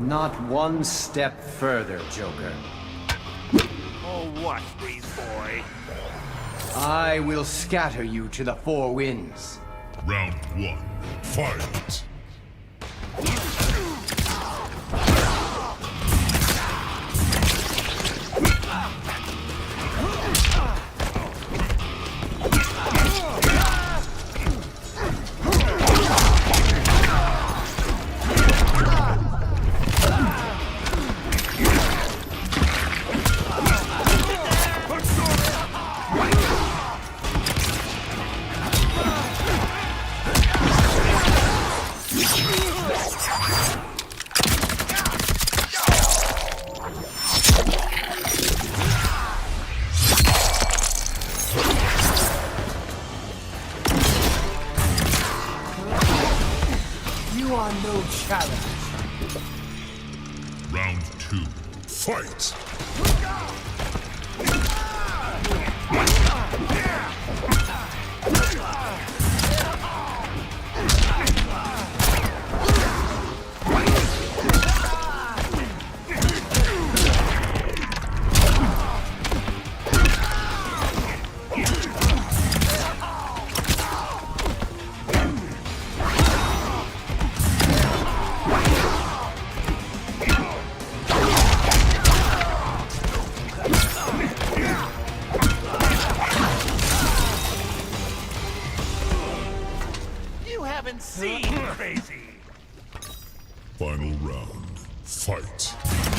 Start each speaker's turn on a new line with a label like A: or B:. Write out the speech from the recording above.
A: Not one step further, Joker.
B: Oh, what, Breeze Boy?
A: I will scatter you to the four winds.
C: Round one, fight!
A: You are no challenge.
C: Round two, fight!
B: You haven't seen crazy!
C: Final round, fight!